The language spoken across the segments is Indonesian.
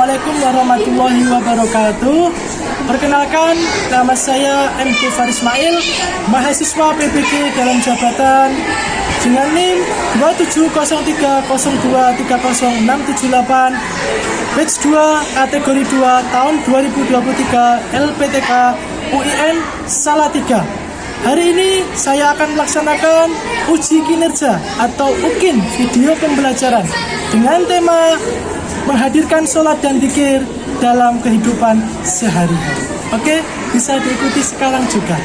Assalamualaikum warahmatullahi wabarakatuh. Perkenalkan, nama saya M. Kufar Ismail, mahasiswa PPG dalam jabatan dengan NIM 270302306078, batch 2, kategori 2, tahun 2023, LPTK UIN Salatiga. Hari ini saya akan melaksanakan uji kinerja atau UKIN video pembelajaran dengan tema menghadirkan sholat dan dzikir dalam kehidupan sehari-hari. Oke, bisa diikuti sekarang juga.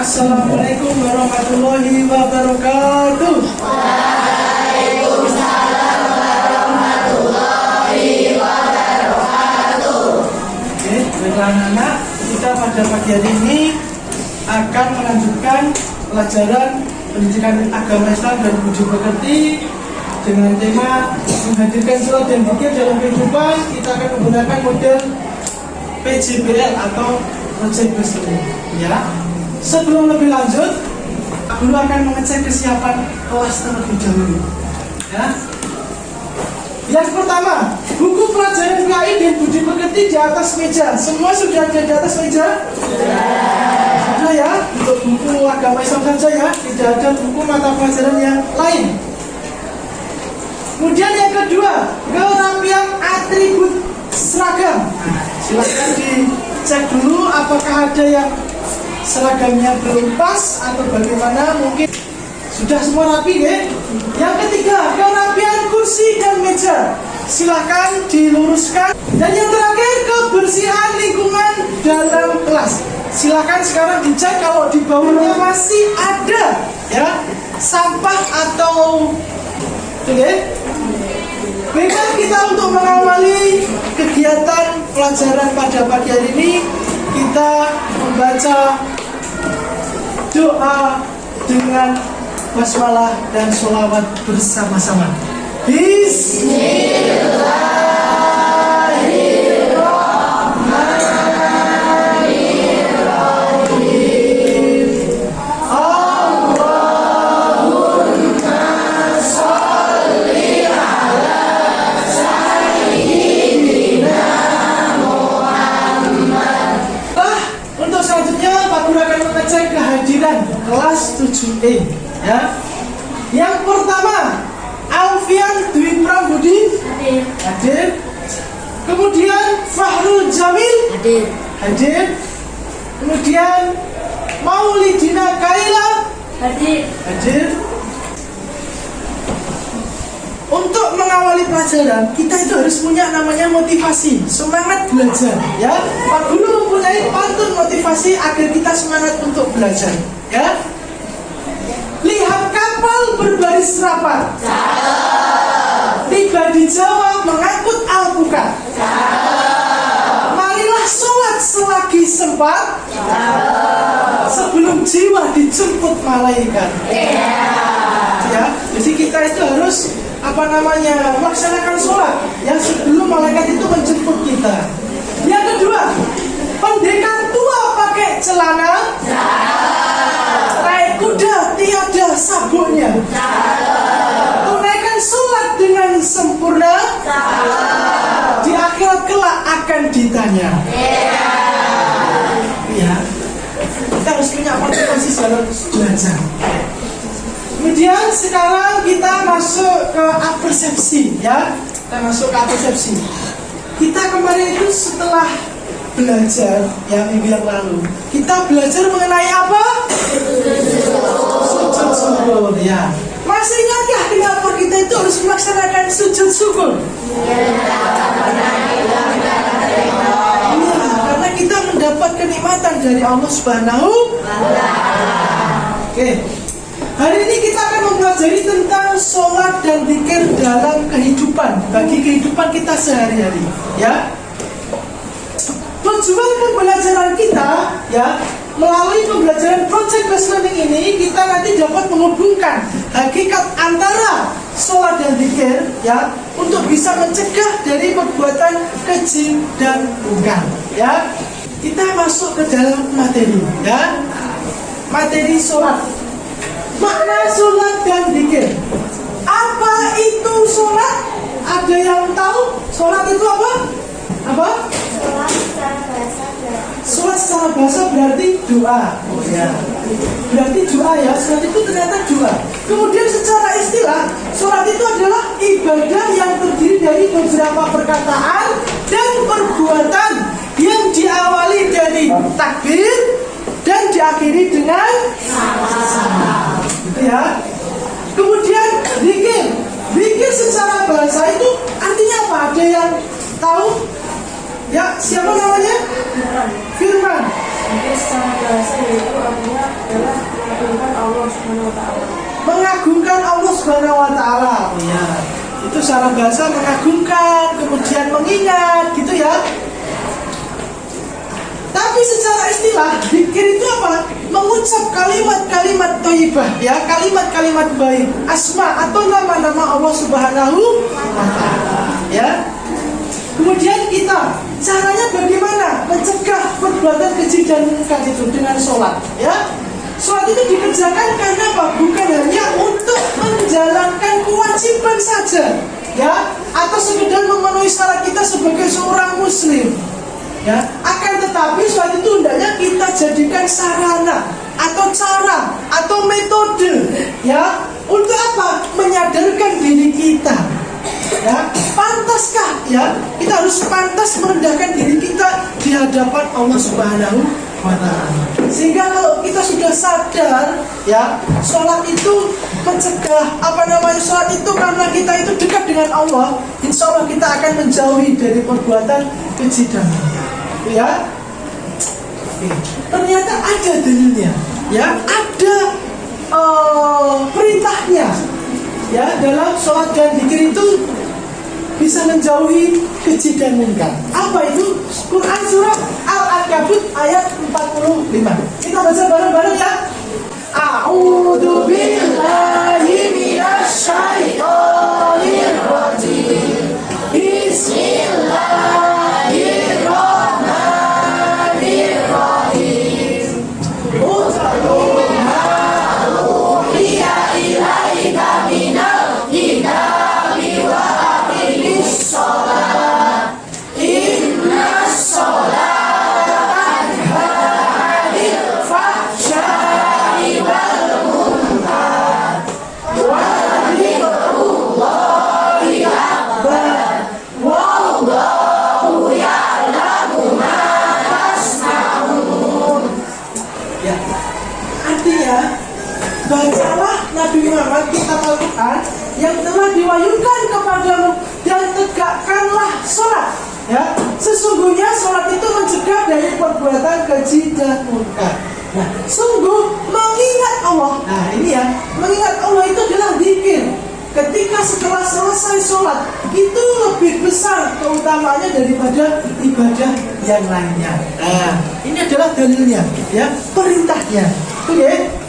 Assalamualaikum warahmatullahi wabarakatuh. Waalaikumsalam warahmatullahi wabarakatuh. Oke, baiklah anak-anak, kita pada pagi hari ini akan melanjutkan pelajaran pendidikan agama Islam dan budi pekerti dengan tema menghadirkan sholat dan dzikir dalam kehidupan. Kita akan menggunakan model PJBL atau Project Based Learning, ya. Sebelum lebih lanjut, guru akan mengecek kesiapan kelas terlebih dahulu. Ya. Yang pertama, buku pelajaran PAI dan budi pekerti di atas meja. Semua sudah ada di atas meja? Sudah ya. Untuk buku agama Islam saja ya, tidak ada buku mata pelajaran yang lain. Kemudian yang kedua, kerapian atribut seragam. Silakan dicek dulu apakah ada yang seragamnya belum pas atau bagaimana, mungkin sudah semua rapi ya. Yang ketiga, kerapian kursi dan meja, silakan diluruskan. Dan yang terakhir, kebersihan lingkungan dalam kelas, silakan sekarang dicek kalau di bawahnya masih ada ya sampah atau ya. Baiklah, kita untuk mengawali kegiatan pelajaran pada pagi hari ini, kita membaca doa dengan basmalah dan sholawat bersama-sama. Bismillahirrahmanirrahim. Allahumma sholli ala sayyidina Muhammad. Untuk selanjutnya Pak Guru akan mengecek kehadiran kelas 7E ya. Yang pertama, Alfian Dwi Prabudi hadir. Kemudian Fahrul Jamil hadir. Kemudian Maulidina Kaila hadir. Untuk mengawali pelajaran, kita itu harus punya namanya motivasi, semangat belajar ya. Pak Guru mempunyai pantun motivasi agar kita semangat untuk belajar ya. Lihat kapal berbaris rapat, tiba di Jawa mengangkut alpukat. Marilah sholat selagi sempat, sebelum jiwa dijemput malaikat. Ya, jadi kita itu harus melaksanakan sholat yang sebelum malaikat itu menjemput kita. Yang kedua, pendekar tua pakai celana, naik kuda tiada sabuknya, tunaikan sholat dengan sempurna, di akhirat kelak akan ditanya. Ya, kita harus punya motivasi dalam belajar. Kemudian sekarang kita masuk ke apersepsi ya. Kita masuk ke apersepsi. Kita kemarin itu setelah belajar yang minggu yang lalu, kita belajar mengenai apa? Sujud syukur ya. Masih ingatkah kenapa kita itu harus melaksanakan sujud syukur? Iya, karena kita mendapat kenikmatan dari Allah Subhanahu wa Ta'ala. Oke. Hari ini kita akan mempelajari tentang sholat dan dzikir dalam kehidupan, bagi kehidupan kita sehari-hari ya. Tujuan pembelajaran kita ya melalui pembelajaran project based learning ini kita nanti dapat menghubungkan hakikat antara sholat dan zikir ya, untuk bisa mencegah dari perbuatan keji dan mungkar ya. Kita masuk ke dalam materi ya. Materi sholat. Makna sholat dan zikir. Apa itu sholat? Ada yang tahu sholat itu apa? Apa? Sholat secara bahasa berarti doa. Oh ya, berarti doa ya. Sholat itu ternyata doa. Kemudian secara istilah, sholat itu adalah ibadah yang terdiri dari beberapa perkataan dan perbuatan yang diawali dari takbir dan diakhiri dengan salam. Gitu ya. Kemudian zikir. Zikir secara bahasa itu artinya apa? Ada yang tahu? Ya, siapa namanya? Firman. Zikir secara bahasa yaitu artinya adalah mengagungkan Allah Subhanahu wa taala. Mengagungkan Allah Subhanahu wa taala. Oh ya. Itu secara bahasa mengagungkan, kemudian mengingat, gitu ya. Tapi secara istilah, zikir itu apa? Mengucap kalimat-kalimat thayyibah, ya, kalimat-kalimat baik, asma atau nama-nama Allah Subhanahu wa taala, ya. Kemudian kita caranya bagaimana mencegah perbuatan keji dan mungkar itu dengan sholat, ya. Sholat itu dikerjakan karena apa? Bukan hanya untuk menjalankan kewajiban saja, ya, atau sekedar memenuhi syarat kita sebagai seorang muslim, ya. Akan tetapi sholat itu hendaknya kita jadikan sarana atau cara atau metode, ya, untuk apa? Menyadarkan diri kita. Ya, pantaskah ya? Kita harus pantas merendahkan diri kita di hadapan Allah Subhanahu wa taala. Sehingga kalau kita sudah sadar ya, sholat itu mencegah sholat itu karena kita itu dekat dengan Allah, insya Allah kita akan menjauhi dari perbuatan keji dan mungkar. Ya. Ternyata ada dalilnya, ya, ada perintahnya. Ya, dalam sholat dan zikir itu bisa menjauhi keji dan mungkar. Apa itu? Quran surah Al-Ankabut ayat 45. Kita baca bareng-bareng ya. A'udzu billahi minasy syaithanir rajim. Bismillahirrahmanirrahim. Bacalah Nabi Muhammad kitab Al-Quran yang telah diwahyukan kepadamu dan tegakkanlah sholat. Ya, sesungguhnya sholat itu mencegah dari perbuatan keji dan mungkar. Nah, sungguh mengingat Allah. Nah, ini ya, mengingat Allah itu adalah zikir. Ketika setelah selesai sholat itu lebih besar keutamaannya daripada ibadah yang lainnya. Nah, ini adalah dalilnya, ya, perintahnya. Oke.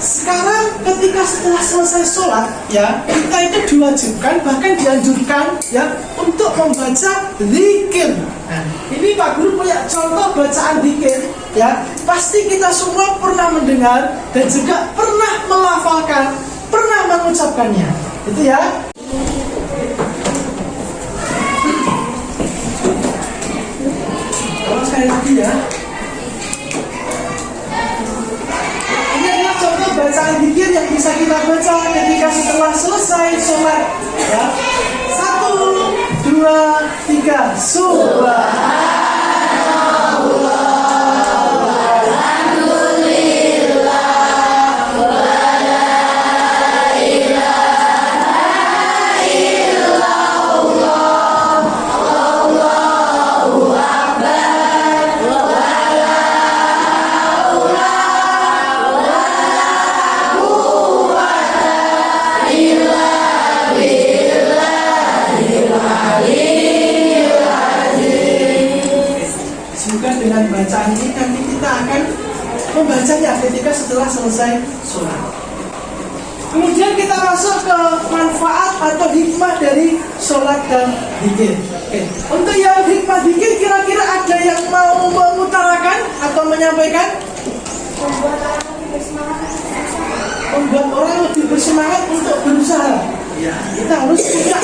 Sekarang ketika setelah selesai sholat ya, kita itu diwajibkan bahkan dianjurkan ya untuk membaca zikir. Nah, ini Pak Guru punya contoh bacaan zikir ya, pasti kita semua pernah mendengar dan juga pernah melafalkan, pernah mengucapkannya. Itu ya. Kalau sekali lagi ya, bacaan zikir yang bisa kita baca ketika setelah selesai sholat ya. 1, 2, 3. Subhanallah. Dengan bacaan ini nanti kita kita akan membacanya ketika setelah selesai sholat. Kemudian kita masuk ke manfaat atau hikmah dari sholat dan zikir. Untuk yang hikmah zikir, kira-kira ada yang mau mengutarakan atau menyampaikan? Membuat orang lebih bersemangat untuk berusaha. Ya, kita harus punya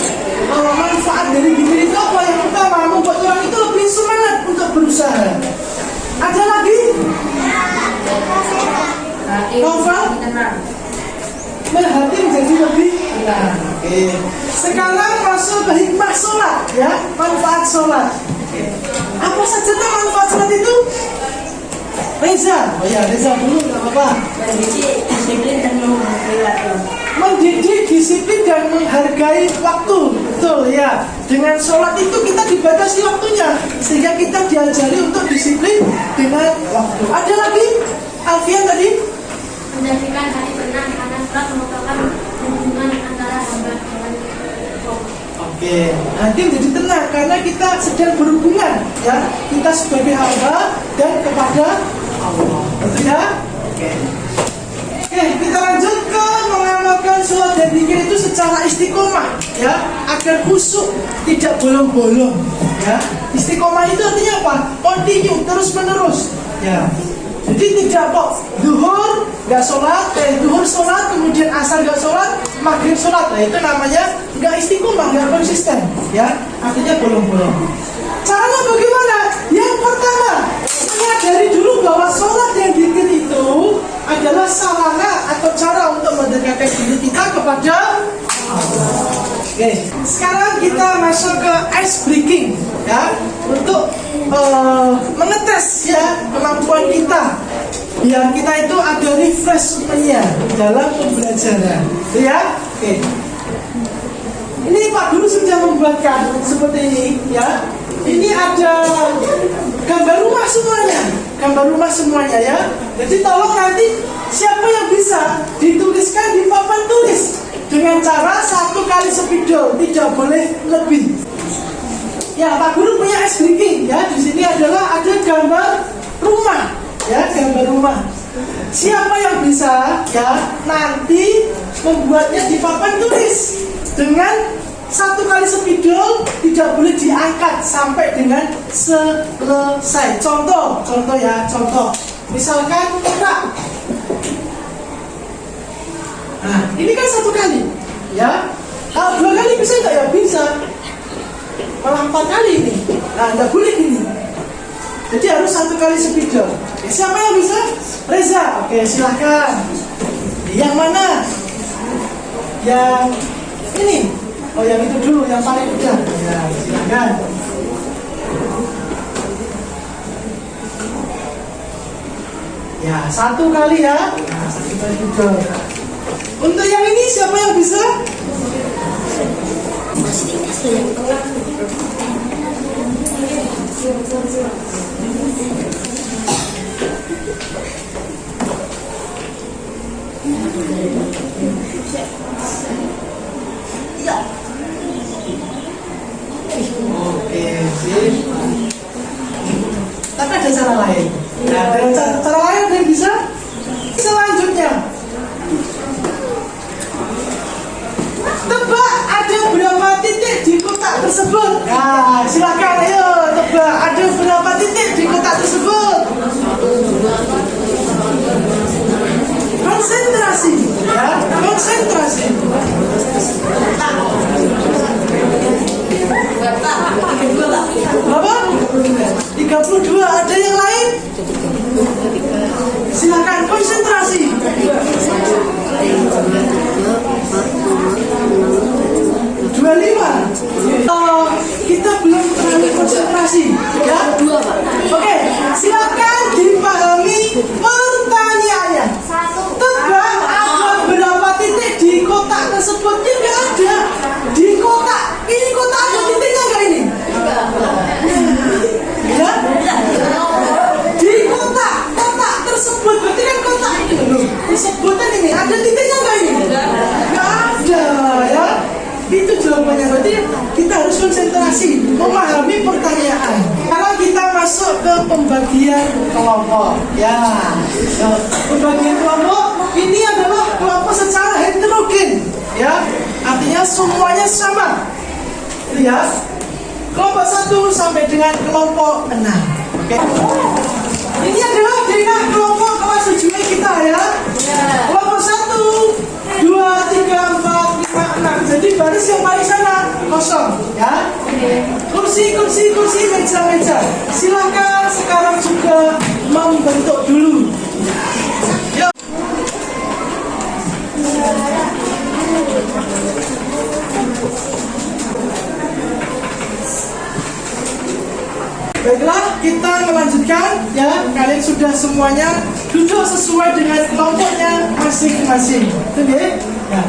manfaat dari zikir itu apa? Yang pertama, membuat orang itu lebih semangat untuk berusaha. Ada lagi? Novel? Hati menjadi lebih tenang. Oke. Sekarang masuk ke hikmah sholat, ya, manfaat sholat. Apa saja tuh manfaat sholat itu? Reza, oh ya Reza dulu nggak apa-apa. Mendidik disiplin dan menghargai waktu. Mendidik disiplin dan menghargai waktu, betul ya. Dengan sholat itu kita dibatasi waktunya, sehingga kita diajari untuk disiplin dengan waktu. Ada lagi? Alfian tadi? Menjadikan hati tenang karena sholat merupakan hubungan antara hamba dengan Allah. Oke, hati menjadi tenang karena kita sedang berhubungan, ya. Kita sebagai hamba dan kepada Allah, betul ya? Oke. Oke, kita lanjut ke mengamalkan sholat dan zikir itu secara istiqomah, ya, agar khusyuk, tidak bolong-bolong, ya. Istiqomah itu artinya apa? Continue, terus menerus, ya. Jadi tidak kok duhur nggak sholat, duhur sholat, kemudian asar nggak sholat, maghrib sholat, nah itu namanya nggak istiqomah, nggak konsisten, ya. Artinya bolong-bolong. Caranya bagaimana? Yang pertama, menyadari dulu bahwa sholat yang zikir itu adalah sarana atau cara untuk mendekatkan diri kita kepada Allah. Oke, sekarang kita masuk ke ice breaking, ya, untuk mengetes ya kemampuan kita, biar kita itu ada refreshmentnya dalam pembelajaran, ya. Oke. Ini Pak Guru sudah membuatkan seperti ini, ya. Ini ada gambar rumah semuanya, ya. Jadi tolong nanti siapa yang bisa dituliskan di papan tulis dengan cara 1 kali spidol, tidak boleh lebih. Ya, Pak Guru punya ice breaking, ya. Di sini adalah ada gambar rumah, ya, gambar rumah. Siapa yang bisa, ya, nanti membuatnya di papan tulis dengan 1 kali spidol, tidak boleh diangkat sampai dengan selesai. Contoh ya, contoh. Misalkan kotak. Nah, ini kan 1 kali, ya. Kalau 2 kali bisa nggak? Ya bisa. Malah 4 kali ini. Nah, nggak boleh gini. Jadi harus 1 kali spidol. Siapa yang bisa? Reza. Oke, silahkan. Yang mana? Yang ini. Oh, yang itu dulu, yang paling mudah. Ya, silahkan. Ya, 1 kali ya. Nah, 1 kali spidol. Untuk yang ini siapa yang bisa? Oke, sip. Tapi ada cara lain. Nah, dengan cara lain yang bisa. Selanjutnya, tebak ada berapa titik di kotak tersebut. Nah, silakan, ayo tebak ada berapa titik di kotak tersebut. Konsentrasi, ya, konsentrasi. Berapa? 32. Ada yang lain? Silakan konsentrasi. 25. Kita belum terlalu konsentrasi, ya. Oke, silakan dipahami pertanyaannya. Tebak ada berapa titik di kotak tersebut? Tidak ada. Di kotak ini, kotak ada titiknya nggak ini? Ya. Di kotak tersebut, berarti kan kotak ini loh. Disebutkan ini ada titiknya nggak ini? Nggak ada, ya. Itu jawabannya. Berarti kita harus konsentrasi memahami pertanyaan. Sekarang kita masuk ke pembagian kelompok. Ya, pembagian kelompok ini adalah kelompok secara heterogen. Ya, artinya semuanya sama. Ya, kelompok 1 sampai dengan kelompok 6. Oke. Ini adalah dengan kelompok kelas 7 kita ya. Kelompok 1, 2, 3, 4, 5, 6. Jadi baris yang paling sana kosong ya. Kursi, meja. Silakan sekarang juga membentuk dulu. Yuk. Baiklah, kita melanjutkan ya. Kalian sudah semuanya duduk sesuai dengan kelompoknya masing-masing. Oke? Ya.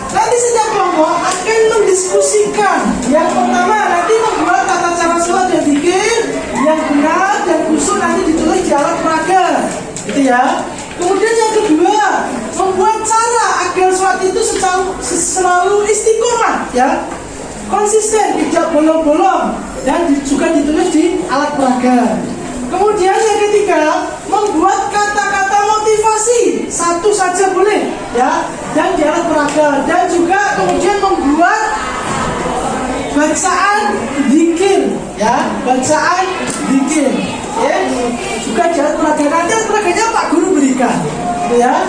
Nanti setiap kelompok akan mendiskusikan. Yang pertama nanti membuat tata cara sholat dan zikir yang benar dan khusyuk nanti ditulis di alat peraga. Gitu ya. Kemudian yang kedua, membuat cara agar sholat itu selalu istiqomah ya. Konsisten, tidak bolong-bolong, dan juga ditulis di alat peraga. Kemudian yang ketiga, membuat kata-kata motivasi, satu saja boleh ya, dan di alat peraga. Dan juga kemudian membuat bacaan zikir ya, bacaan zikir ya, juga di alat peraga. Nanti alat peraganya Pak Guru berikan ya.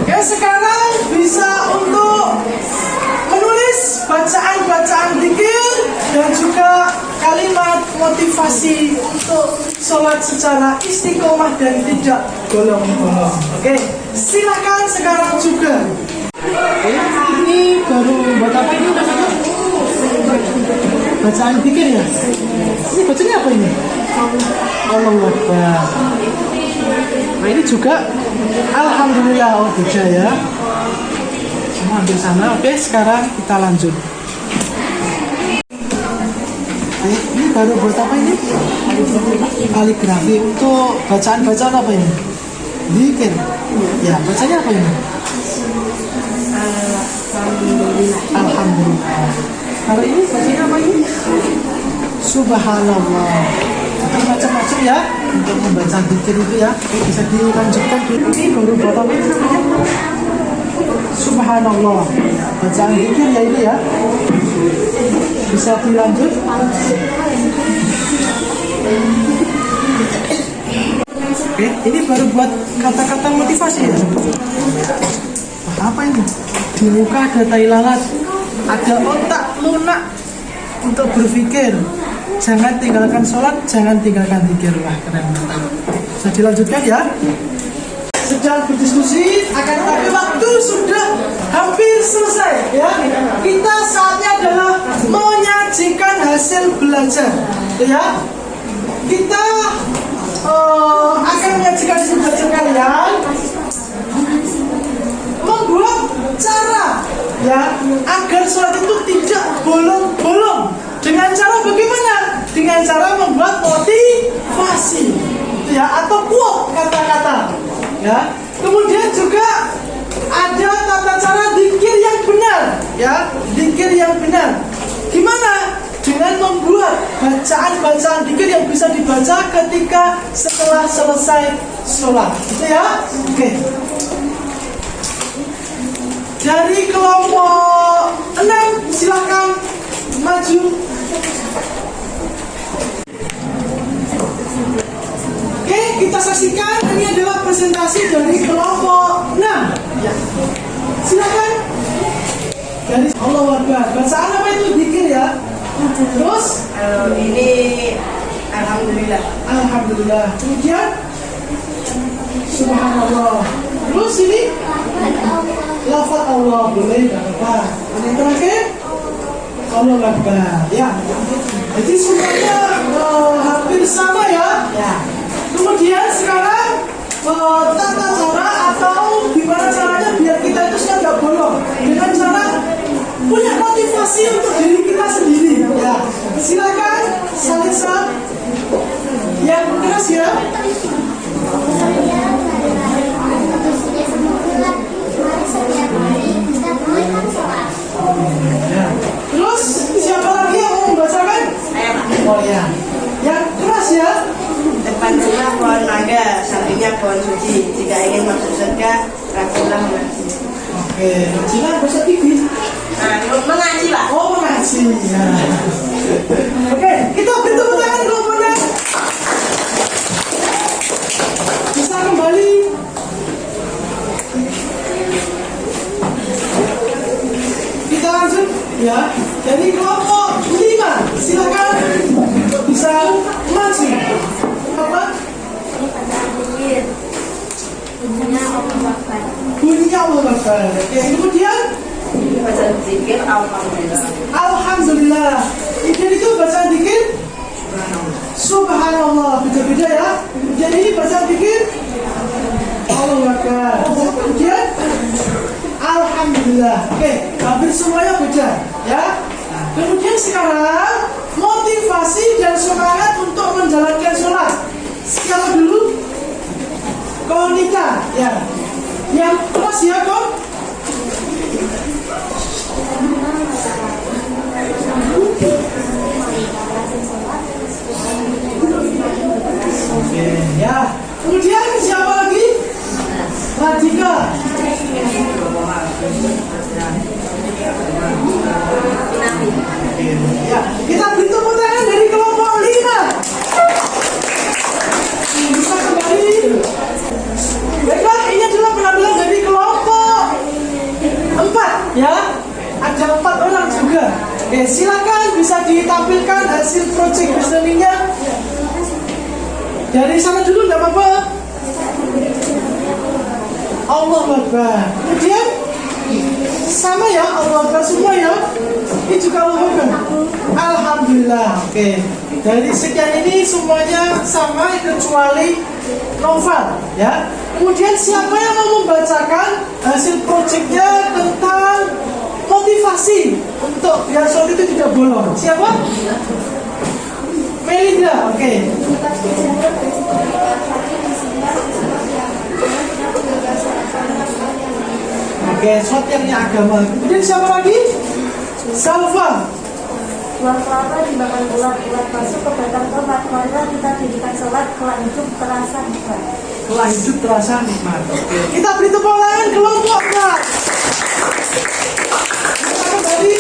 Oke, sekarang bisa untuk menulis bacaan-bacaan zikir dan juga kalimat motivasi untuk sholat secara istiqomah dan tidak bolong-bolong. Oke, silakan sekarang juga. Oke, ini baru buat apa ini? Bacaan zikir ya? Ini bacanya apa ini? Allahu Akbar. Nah ini juga Alhamdulillah. Oh beda ya. Semua ambil sana. Oke, sekarang kita lanjut. Ini baru buat apa ini? Kaligrafi. Untuk bacaan-bacaan apa ini? Zikir. Ya, bacanya apa ini? Alhamdulillah. Kalau ini bacanya apa ini? Subhanallah. Macam-macam ya untuk membaca zikir itu ya. Bisa dilanjutkan dulu. Ini baru buat apa ini namanya? Subhanallah. Bacaan zikir ya ini ya. Bisa dilanjut. Oke, ini baru buat kata-kata motivasi ya. Apa ini? Di muka ada tai lalat, ada otak lunak untuk berpikir. Jangan tinggalkan sholat, jangan tinggalkan zikir. Wah, keren banget. Bisa dilanjutkan ya. Sedang berdiskusi, akan tetapi waktu sudah hampir selesai ya. Kita saatnya adalah menyajikan hasil belajar ya. Kita akan menyajikan hasil belajar kalian, membuat cara ya agar sholat itu tidak bolong-bolong. Dengan cara bagaimana? Dengan cara membuat motivasi ya, atau quote kata-kata ya. Kemudian juga ada tata cara zikir yang benar ya, zikir yang benar. Gimana? Dengan membuat bacaan-bacaan zikir yang bisa dibaca ketika setelah selesai sholat gitu ya. Oke. Dari kelompok 6 silakan maju. saksikan ini adalah presentasi dari kelompok 6. Ya. Silakan. Dari Allahu Akbar. Bacaan apa itu? Zikir ya. Terus Ini alhamdulillah. Alhamdulillah. Kemudian Subhanallah. Terus ini lafaz Allah, boleh nggak apa-apa. Yang terakhir Allahu Akbar. Ya. Jadi semuanya hampir sama ya. Ya. Kemudian sekarang tata cara atau gimana caranya biar kita itu sudah nggak bolong dengan cara punya motivasi untuk diri kita sendiri. Ya. Silakan Salisa yang keras ya. Ya. Terus siapa lagi yang mau membacakan? Oh ya. Yang keras ya. Depan rumah pohon mangga, sampingnya pohon suci. Jika ingin masuk surga, rajinlah mengaji. Oke, Cina bahasa tinggi. Nah, mengaji lah. Oh, mengaji ya. Oke, kita beri tepuk tangan kelompoknya. Bisa kembali. Kita lanjut ya. Jadi kelompok 5, silakan bisa maju. Apa? Ini pada zikir. Bunyinya Allah Akbar. Bunyinya Allah Akbar. Oke, kemudian Baca zikir, alhamdulillah. Alhamdulillah. Kemudian itu bacaan zikir Subhanallah. Beda-beda ya. Kemudian ini bacaan zikir Allahu Akbar. Kemudian Alhamdulillah. Oke, hampir semuanya beda ya. Kemudian sekarang motivasi dan semangat untuk menjalankan sholat. Siapa dulu? Konika ya. Yang keras ya kok. Oke ya. Kemudian siapa lagi? Radika. Ya, kita beri tepuk tangan dari kelompok 5. Bisa kembali. Baiklah, ini adalah penampilan dari kelompok 4 ya. Ada 4 orang juga. Oke, silakan bisa ditampilkan hasil project listeningnya. Dari sana dulu nggak apa-apa. Allahu Akbar. Kemudian sama ya, Allahu Akbar semua ya. Ini juga Allahu Akbar. Alhamdulillah. Oke. Dari sekian ini semuanya sama kecuali Novel ya. Kemudian siapa yang mau membacakan hasil projectnya tentang motivasi untuk biar sholat itu tidak bolong? Siapa? Melinda. Oke. Oke, sholat yang agama. Kemudian siapa lagi? Salva. Buah kelapa dimakan ulat-ulat masuk ke batang tomat. Marilah kita dirikan sholat, kelak hidup terasa nikmat. Kelak hidup terasa nikmat. Oke. Kita beri tepuk tangan kelompok 4. Kita kembali.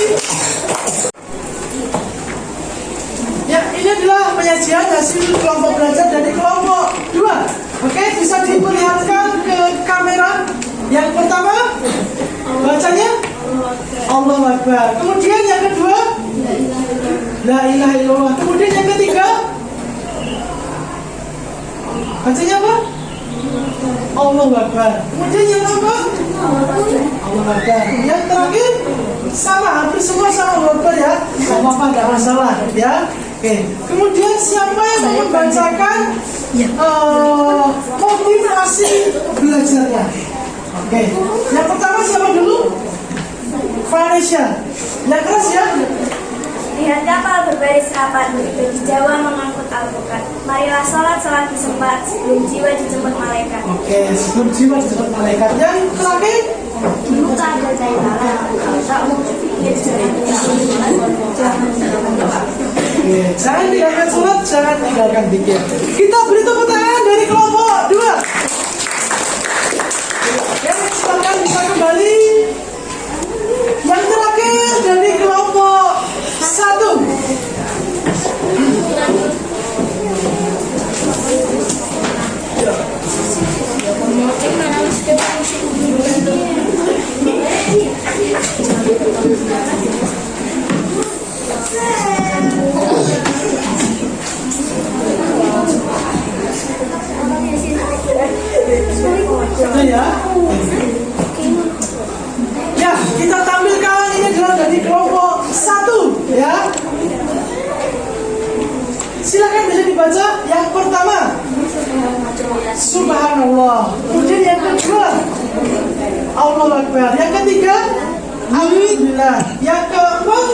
Ya, ini adalah penyajian hasil kelompok belajar dari kelompok 2. Oke, bisa diperlihatkan ke kamera. Yang pertama, bacanya Allahu Akbar. Kemudian yang kedua, La ilaha illallah. Kemudian yang ketiga, bacanya apa? Allahu Akbar. Kemudian yang keempat, Allahu Akbar. Yang terakhir, sama, hampir semua sama Allahu Akbar ya. Gak apa-apa, gak masalah ya. Oke. Kemudian siapa yang mau membacakan motivasi belajarnya? Oke. Yang pertama siapa dulu? Vanessa. Yang keras ya. Lihat kapal berbaris rapat, begitu di Jawa mengangkut alpukat. Marilah sholat selagi sempat, sebelum jiwa dijemput malaikat. Oke, sebelum jiwa dijemput malaikat. Yang terakhir, Buka ada cairan, tak mau berpikir jangan tinggalkan sholat, jangan tinggalkan zikir. Kita beri tepuk tangan dari kelompok 2. Oke, silakan bisa kembali. Yang terakhir dari kelompok 1. Allahu Akbar. Yang ketiga, alhamdulillah. Yang keempat,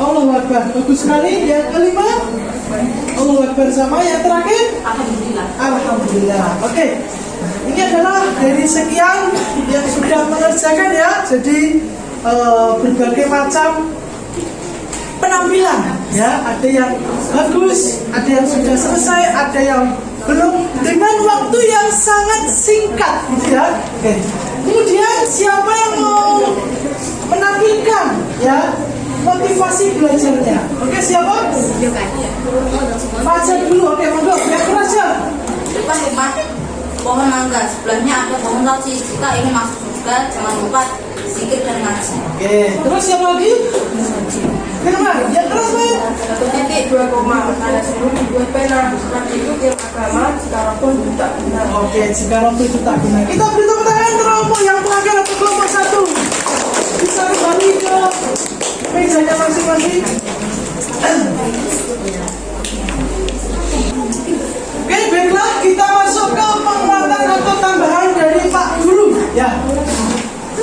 Allahu Akbar. Bagus sekali. Yang kelima, Allahu Akbar. Sama yang terakhir, alhamdulillah. Oke. Ini adalah dari sekian yang sudah mengerjakan ya. Jadi berbagai macam penampilan ya, ada yang bagus, ada yang sudah selesai, ada yang belum, dengan waktu yang sangat singkat gitu ya. Oke. Kemudian siapa yang mau menampilkan ya motivasi belajarnya? Oke, siapa? Fajar dulu. Oke, monggo. Yang Fajar. Depan rumah pohon mangga, sebelahnya ada pohon laci. Jika ingin masuk surga, jangan lupa zikir dan ngaji. Oke, terus siapa lagi? Firman, yang keras men. 1.2 koma. Ada sebelum dibuat pena. Setelah itu ilmu agama, jika rokok itu tak benar. Oke, jika waktu itu tak benar. Kita beri tepuk tangan kelompok yang terakhir atau kelompok 1. Bisa kembali ke mejanya masing-masing. Oke, baiklah, kita masuk ke penguatan atau tambahan dari Pak Guru ya.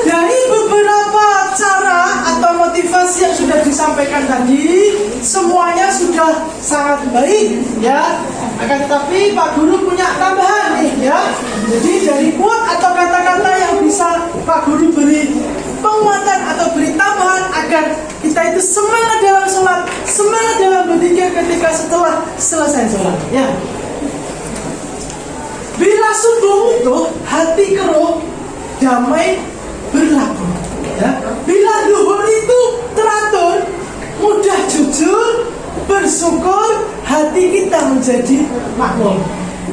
Dari beberapa cara atau motivasi yang sudah disampaikan tadi, semuanya sudah sangat baik ya. Akan tetapi Pak Guru punya tambahan nih ya. Jadi dari quote atau kata-kata yang bisa Pak Guru beri penguatan atau beri tambahan agar kita itu semangat dalam sholat, semangat dalam berzikir ketika setelah selesai sholat ya. Bila sungguh utuh, hati keruh, damai berlaku ya. Bila duhur itu teratur, mudah jujur, bersyukur, hati kita menjadi makmur.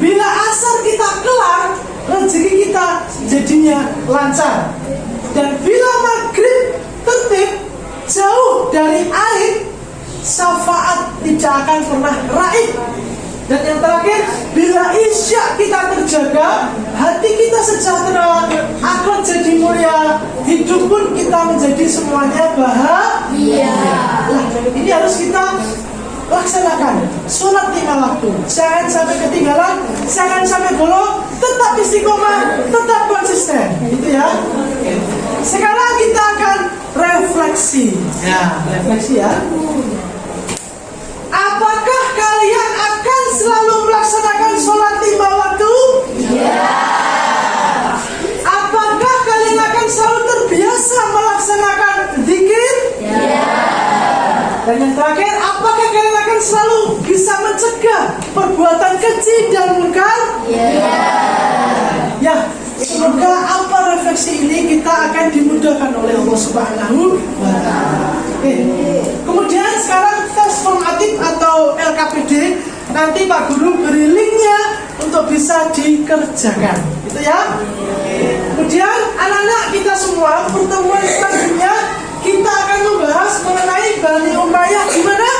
Bila asar kita kelar, rezeki kita jadinya lancar. Dan bila maghrib tertib, jauh dari aib, syafaat tidak akan pernah raib. Dan yang terakhir, bila isya kita terjaga, hati kita sejahtera, akhlak jadi mulia, hidup pun kita menjadi semuanya bahagia. Nah, ini harus kita laksanakan. Sholat 5 waktu, jangan sampai ketinggalan, jangan sampai bolong, tetap istiqomah, tetap konsisten. Itu ya. Sekarang kita akan refleksi. Ya, refleksi ya. Apakah kalian akan selalu melaksanakan sholat 5 waktu? Iya. Apakah kalian akan selalu terbiasa melaksanakan zikir? Iya. Dan yang terakhir, apakah kalian akan selalu bisa mencegah perbuatan keji dan munkar? Iya. Ya, semoga apa refleksi ini kita akan dimudahkan oleh Allah Subhanahu wa Ta'ala. Kemudian sekarang tes formatif atau LKPD, nanti Pak Guru beri linknya untuk bisa dikerjakan, gitu ya. Kemudian anak-anak kita semua, pertemuan selanjutnya kita akan membahas mengenai Bani Umayyah gimana?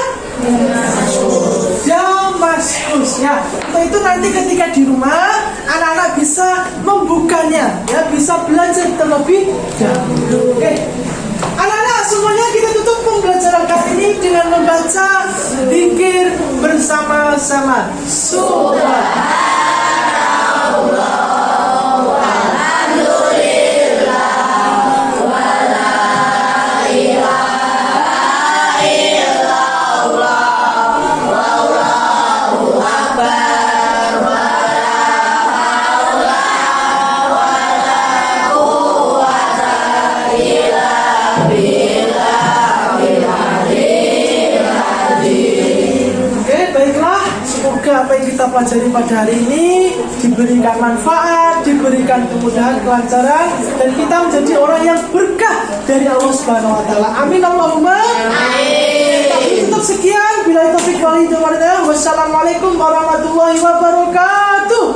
Damaskus ya. Untuk itu nanti ketika di rumah anak-anak bisa membukanya ya, bisa belajar terlebih dahulu. Oke. Anak-anak semuanya kita tutup pembelajaran kali ini dengan membaca zikir bersama-sama. Subhanallah. Apa yang kita pelajari pada hari ini diberikan manfaat, diberikan kemudahan, kelancaran, dan kita menjadi orang yang berkah dari Allah Subhanahu wa Ta'ala. Amin Allahumma amin. Tapi tetap sekian, bila taufiq wal hidayah. Wassalamualaikum warahmatullahi wabarakatuh.